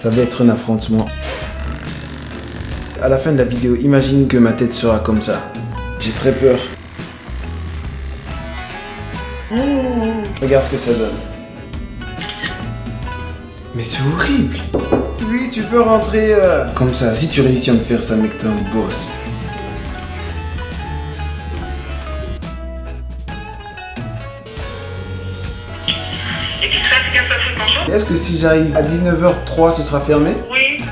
Ça va être un affrontement. À la fin de la vidéo, imagine que ma tête sera comme ça. J'ai très peur. Regarde ce que ça donne. Mais c'est horrible. Oui, tu peux rentrer comme ça. Si tu réussis à me faire ça, mec, t'es un boss. Est-ce que si j'arrive à 19h03, ce sera fermé? Oui.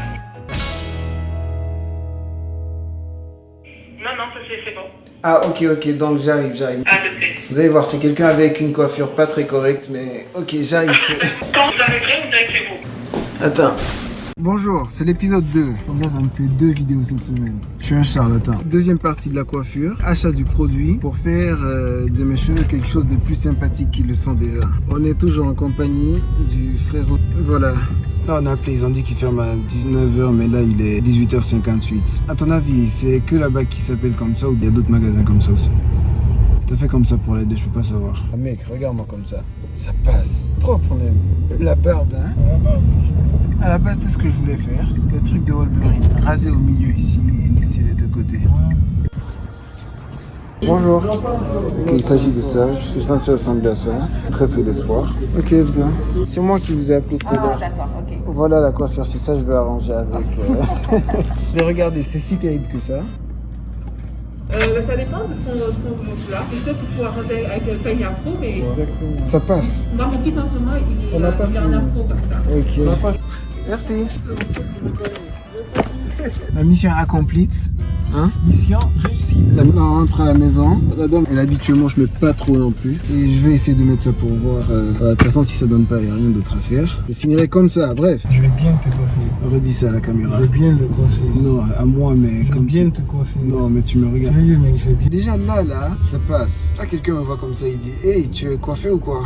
Non, c'est bon. Ah, ok, donc j'arrive. Ah, s'il te plaît. Vous allez voir, c'est quelqu'un avec une coiffure pas très correcte, mais ok, j'arrive. Quand vous arriverez, vous direz que c'est vous. Attends. Bonjour, c'est l'épisode 2. Comme ça me fait 2 vidéos cette semaine. Je suis un charlatan. Deuxième partie de la coiffure, achat du produit pour faire de mes cheveux quelque chose de plus sympathique qu'ils le sont déjà. On est toujours en compagnie du frérot. Voilà. Là on a appelé, ils ont dit qu'il ferme à 19h, mais là il est 18h58. À ton avis, c'est que là-bas qui s'appelle comme ça ou il y a d'autres magasins comme ça aussi? T'as fait comme ça pour les deux, je peux pas savoir. Ah mec, regarde-moi comme ça. Ça passe. Propre même. La barbe, hein. La barbe aussi, je pense. À la base, c'est ce que je voulais faire. Le truc de Wolverine. Raser au milieu ici et laisser les deux côtés. Bonjour. Ok, il s'agit de ça. Je suis censé ressembler à ça. Très peu d'espoir. Ok, let's go. C'est moi qui vous ai appelé tout à l'heure. D'accord, ok. Voilà la coiffure, c'est ça que je vais arranger avec. Mais regardez, c'est si terrible que ça. Ça dépend de ce qu'on vous montre là. C'est sûr qu'il faut arranger avec le peigne afro, mais Exactement. Ça passe. moi, mon fils en ce moment, il est On n'a pas en fini. afro comme ça. Ok. Merci. La mission accomplie. Hein? Mission réussie. La dame rentre à la maison. La dame, elle a dit tu mange, mais pas trop non plus. Et je vais essayer de mettre ça pour voir. De toute façon, si ça donne pas, il n'y a rien d'autre à faire. Je finirai comme ça. Bref. Je vais bien te coiffer. Redis ça à la caméra. Je vais bien le coiffer. Non, à moi, mais Je vais comme bien si- te coiffer. Non, mais tu me regardes. Sérieux, mec, je vais bien. Déjà là, ça passe. Là, quelqu'un me voit comme ça, il dit hey, tu es coiffé ou quoi?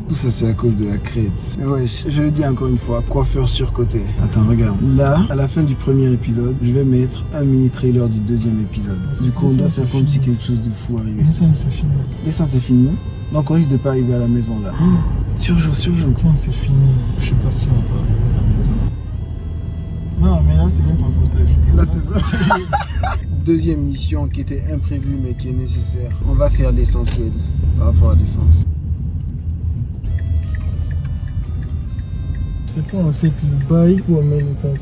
Tout ça, c'est à cause de la crête. Mais ouais, je le dis encore une fois, coiffeur surcoté. Attends, regarde. Là, à la fin du premier épisode, je vais mettre un mini trailer du deuxième épisode. Du coup, on doit faire comme si quelque chose de fou arrivait. L'essence, c'est fini. L'essence c'est fini. Donc, on risque de pas arriver à la maison là. Surjoue. L'essence, c'est fini. Je sais pas si on va arriver à la maison. Non, mais là, c'est même pas pour ta vidéo. Là, c'est ça. Deuxième mission qui était imprévue mais qui est nécessaire. On va faire l'essentiel par rapport à l'essence. C'est pas en fait le bail où on met l'essence.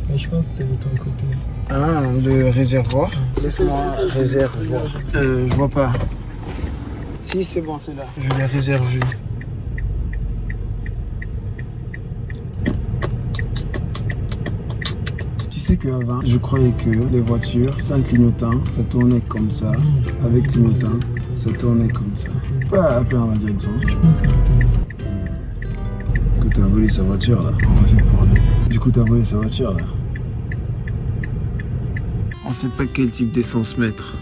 Mais je pense que c'est de ton côté. Ah, le réservoir. Laisse-moi réservoir. Je vois pas. Si, c'est bon, c'est là. Je l'ai réservé. Tu sais qu'avant, je croyais que les voitures, sans clignotant, ça tournait comme ça. Avec clignotant, ça tournait comme ça. Pas à plein, on va dire devant. Je pense que Du coup, t'as volé sa voiture là. On va faire pour lui. Du coup, t'as volé sa voiture là. On sait pas quel type d'essence mettre.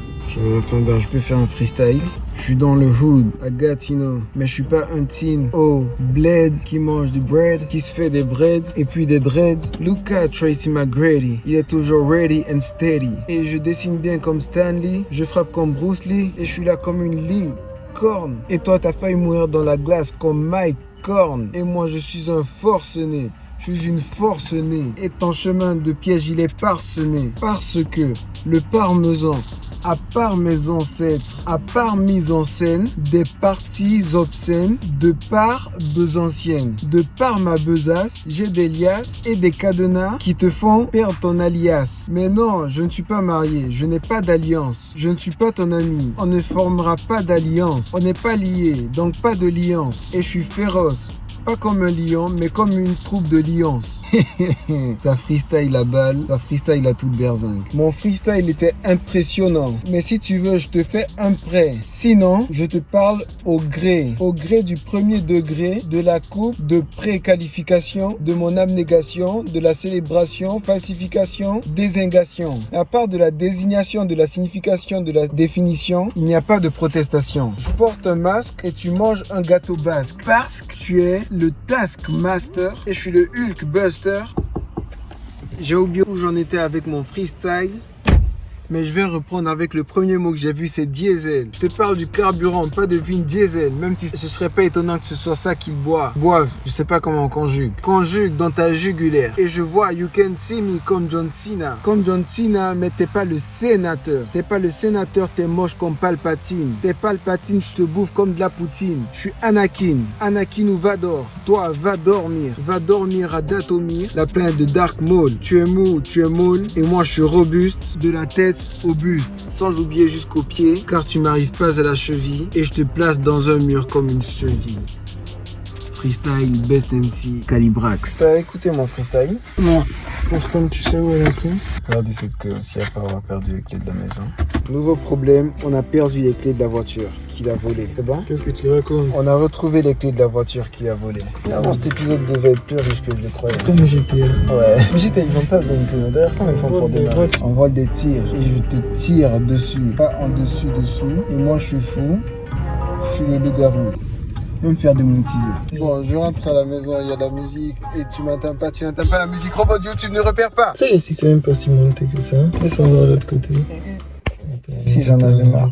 Attends, je peux faire un freestyle. Je suis dans le hood, à Gatineau, mais je suis pas un teen. Oh, bled qui mange du bread, qui se fait des breads et puis des dreads. Look at Tracy McGrady, il est toujours ready and steady. Et je dessine bien comme Stanley, je frappe comme Bruce Lee et je suis là comme une licorne. Et toi, t'as failli mourir dans la glace comme Mike Corn. Et moi, je suis un forcené. Je suis une forcenée. Et ton chemin de piège, il est parsemé. Parce que le parmesan, à part mes ancêtres, à part mise en scène, des parties obscènes, de part besancienne. De par ma besace, j'ai des liasses et des cadenas qui te font perdre ton alias. Mais non, je ne suis pas marié, je n'ai pas d'alliance. Je ne suis pas ton ami, on ne formera pas d'alliance. On n'est pas liés, donc pas de liance. Et je suis féroce. Pas comme un lion, mais comme une troupe de lions. Ça freestyle la balle, ça freestyle à toute berzingue. Mon freestyle était impressionnant. Mais si tu veux, je te fais un prêt. Sinon, je te parle au gré du premier degré, de la coupe, de préqualification, de mon abnégation, de la célébration, falsification, désingation. À part de la désignation, de la signification, de la définition, il n'y a pas de protestation. Je porte un masque et tu manges un gâteau basque. Parce que tu es le Taskmaster et je suis le Hulk Buster. J'ai oublié où j'en étais avec mon freestyle. Mais je vais reprendre avec le premier mot que j'ai vu, c'est diesel. Je te parle du carburant, pas de Vin Diesel. Même si ce serait pas étonnant que ce soit ça qu'ils boivent. Je sais pas comment on conjugue. Conjugue dans ta jugulaire. Et je vois You Can See Me comme John Cena. Comme John Cena, mais t'es pas le sénateur. T'es pas le sénateur, t'es moche comme Palpatine. T'es Palpatine, je te bouffe comme de la poutine. Je suis Anakin. Anakin ou Vador. Toi, va dormir. Va dormir à Dathomir, la planète de Dark Maul. Tu es mou, tu es molle. Et moi, je suis robuste, de la tête au buste. Sans oublier jusqu'aux pieds, car tu m'arrives pas à la cheville. Et je te place dans un mur comme une cheville. Freestyle, Best MC, Calibrax. T'as écouté mon freestyle? Non. Comme tu sais où est la clé? Perdu cette clé aussi, à part avoir perdu les clés de la maison. Nouveau problème, on a perdu les clés de la voiture qu'il a volées. C'est bon? Qu'est-ce que tu racontes? On a retrouvé les clés de la voiture qu'il a volées. Avant, cet épisode devait être plus riche que je le croyais. Comme GTA. Ouais. Mais GTA, ils ont pas besoin de clés. D'ailleurs, comment ils font pour démarrer? On vole des tirs et je te tire dessus, pas en dessous. Et moi, je suis fou. Je suis le loup-garou. Même faire démonétiser. Bon, je rentre à la maison, il y a de la musique et tu n'entends pas la musique. Robot de YouTube ne repère pas. Ça ici, c'est même pas si monté que ça. Laisse-moi voir de l'autre côté. Si j'en avais marre.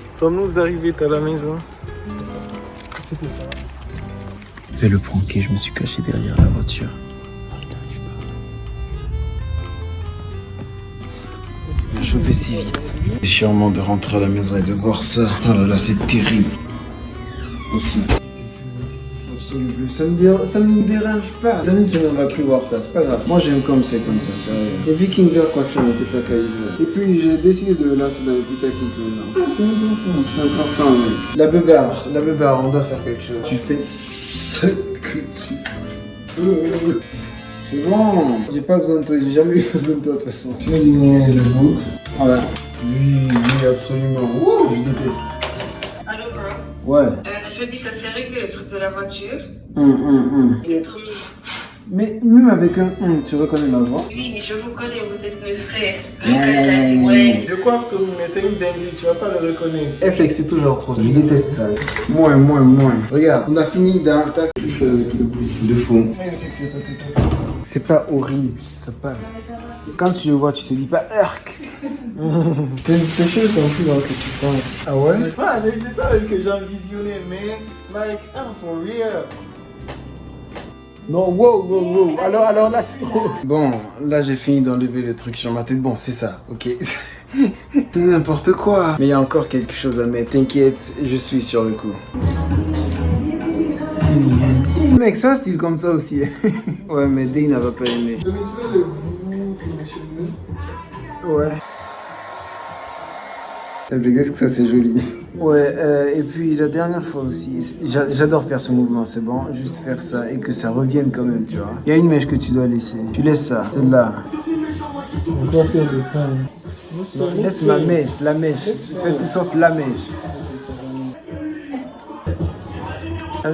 Sommes-nous arrivés à la maison? C'était ça. Je vais le pranker, je me suis caché derrière la voiture. Je suis chopé si vite. C'est chiant de rentrer à la maison et de voir ça. Oh là là, c'est terrible. Aussi. Absolument. Ça ne me dérange pas. L'année tu ne vas plus voir ça, c'est pas grave. Moi j'aime comme c'est comme ça, sérieux. Les Viking Bear coiffure n'était pas calibré. Et puis j'ai décidé de lancer dans les plus techniques maintenant. Ah, c'est important mec. La beubare, on doit faire quelque chose. Tu fais ce que tu veux. C'est bon, j'ai pas besoin de toi, j'ai jamais eu besoin de toi de toute façon. Tu veux aligner le book. Voilà. Oui, absolument. Wow, je déteste. Allô, bro? Ouais. Je dis, ça s'est réglé le truc de la voiture. Yeah. Mais même avec un tu reconnais ma voix? Oui, je vous connais, vous êtes mes frères. Ouais. Je coiffe Tommy, mais c'est une dinguerie, tu vas pas le reconnaître. FX, c'est toujours trop. Je déteste ça. Moins. Regarde, on a fini d'un tac de fou. C'est pas horrible, ça passe. Quand tu le vois, tu te dis pas Urk. Tes cheveux sont plus longs que tu penses. Ah ouais? Ah, mais c'est ça que j'ai visionné, mais like, for real. Non, wow. Alors là, c'est trop. Bon, là, j'ai fini d'enlever le truc sur ma tête. Bon, c'est ça, ok. C'est n'importe quoi. Mais il y a encore quelque chose à mettre. T'inquiète, je suis sur le coup. Mec, c'est un style comme ça aussi. Ouais, mais Dana va pas aimer. Tu veux le vous pour mes cheveux? Ouais. Qu'est-ce que ça, c'est joli. Ouais, et puis la dernière fois aussi, j'adore faire ce mouvement, c'est bon, juste faire ça et que ça revienne quand même, tu vois. Il y a une mèche que tu dois laisser. Tu laisses ça, celle-là. On doit faire des points. Laisse la mèche. Fais tout sauf la mèche.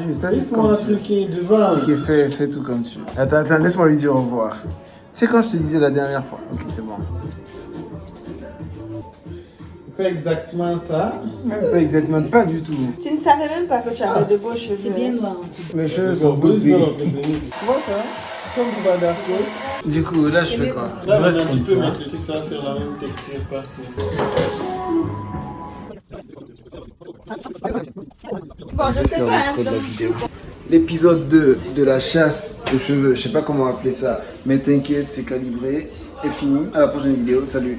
Juste Laisse-moi un truc qui est devant. Ok, fais tout comme tu veux. Attends, laisse-moi lui dire au revoir. C'est quand je te disais la dernière fois. Ok, c'est bon. Fais exactement ça. Pas exactement, pas du tout. Tu ne savais même pas que tu avais de beaux cheveux. C'est bien noir. Mes cheveux sont beaux. Tu vois ça? Comme tu vas d'accord. Du coup, là, je fais quoi? Là, maintenant, tu peux mettre le truc, ça va faire la même texture partout. Bon, je sais pas. Trop de la vidéo. L'épisode 2 de la chasse aux cheveux, je sais pas comment appeler ça, mais t'inquiète, c'est calibré et fini. À la prochaine vidéo, salut.